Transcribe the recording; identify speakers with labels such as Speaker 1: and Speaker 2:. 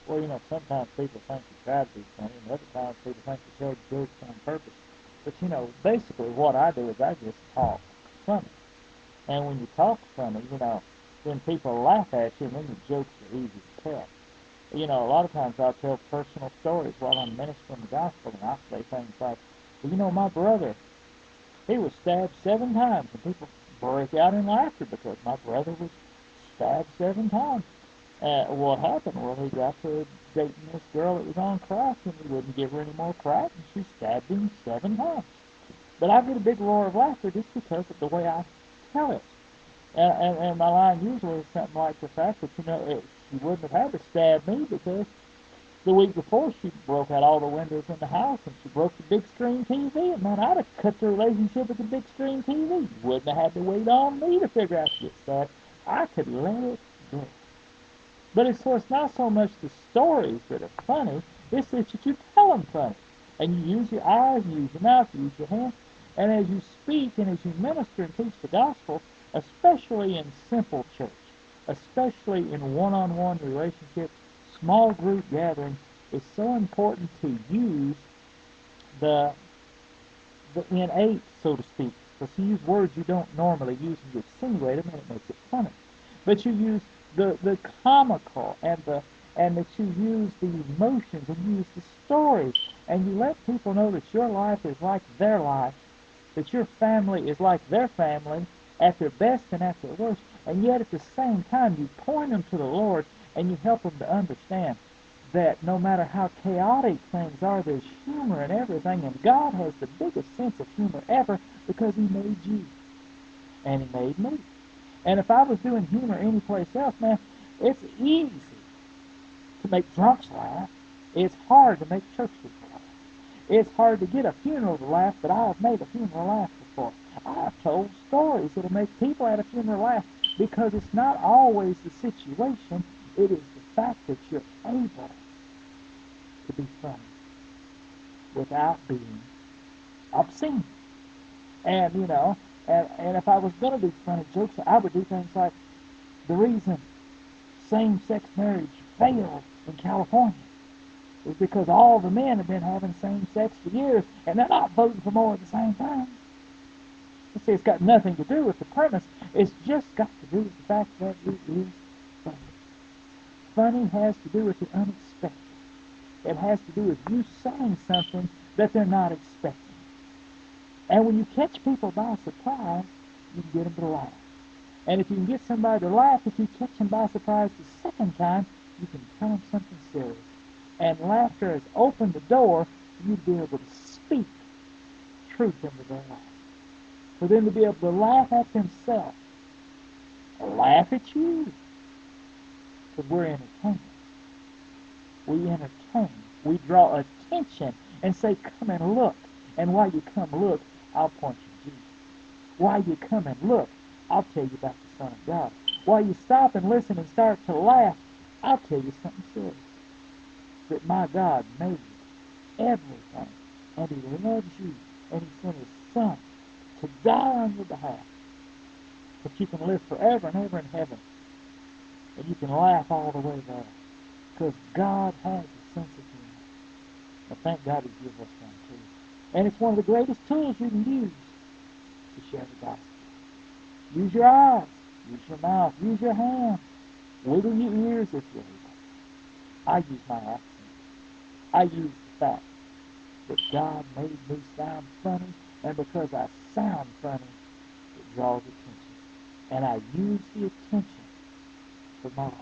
Speaker 1: Well, sometimes people think you try to be funny, and other times people think you tell jokes on purpose. But, basically what I do is I just talk funny. And when you talk funny, then people laugh at you, and then the jokes are easy to tell. A lot of times I'll tell personal stories while I'm ministering the gospel, and I'll say things like, well, my brother, he was stabbed 7 times, and people break out in laughter because my brother was stabbed 7 times. What happened? Well, he got to dating this girl that was on crack, and he wouldn't give her any more crack, and she stabbed him 7 times. But I get a big roar of laughter just because of the way I tell it. And my line usually is something like the fact that, she wouldn't have had to stab me because the week before she broke out all the windows in the house and she broke the big screen TV. And man, I'd have cut the relationship with the big screen TV. Wouldn't have had to wait on me to figure out to get stabbed. I could let it go. But it's not so much the stories that are funny, it's that you tell them funny. And you use your eyes, you use your mouth, you use your hands. And as you speak and as you minister and teach the gospel, especially in simple church, especially in one-on-one relationships, small group gatherings, it's so important to use the innate, so to speak. Because you use words you don't normally use and you insinuate them, and it makes it funny. But you use the comical and that you use the emotions and you use the stories and you let people know that your life is like their life, that your family is like their family at their best and at their worst, and yet at the same time you point them to the Lord and you help them to understand that no matter how chaotic things are, there's humor in everything, and God has the biggest sense of humor ever because He made you and He made me. And if I was doing humor anyplace else, man, it's easy to make drunks laugh. It's hard to make church people laugh. It's hard to get a funeral to laugh, but I've made a funeral laugh before. I've told stories that'll make people at a funeral laugh because it's not always the situation. It is the fact that you're able to be funny without being obscene. And, and if I was going to do funny jokes, I would do things like the reason same-sex marriage failed in California is because all the men have been having same sex for years, and they're not voting for more at the same time. You see, it's got nothing to do with the premise. It's just got to do with the fact that it is funny. Funny has to do with the unexpected. It has to do with you saying something that they're not expecting. And when you catch people by surprise, you can get them to laugh. And if you can get somebody to laugh, if you catch them by surprise the second time, you can tell them something serious. And laughter has opened the door for you to be able to speak truth into their life. For them to be able to laugh at themselves or laugh at you. Because we're entertainers. We entertain. We draw attention and say, come and look. And while you come look, I'll point you to Jesus. While you come and look, I'll tell you about the Son of God. While you stop and listen and start to laugh, I'll tell you something serious. That my God made you everything, and He loves you, and He sent His Son to die on your behalf, that you can live forever and ever in heaven, and you can laugh all the way there, because God has a sense of humor. And thank God He gives us one too. And it's one of the greatest tools you can use to share the gospel. Use your eyes, use your mouth, use your hands, wiggle your ears if you're able. I use my accent. I use the fact that God made me sound funny, and because I sound funny, it draws attention. And I use the attention for my life.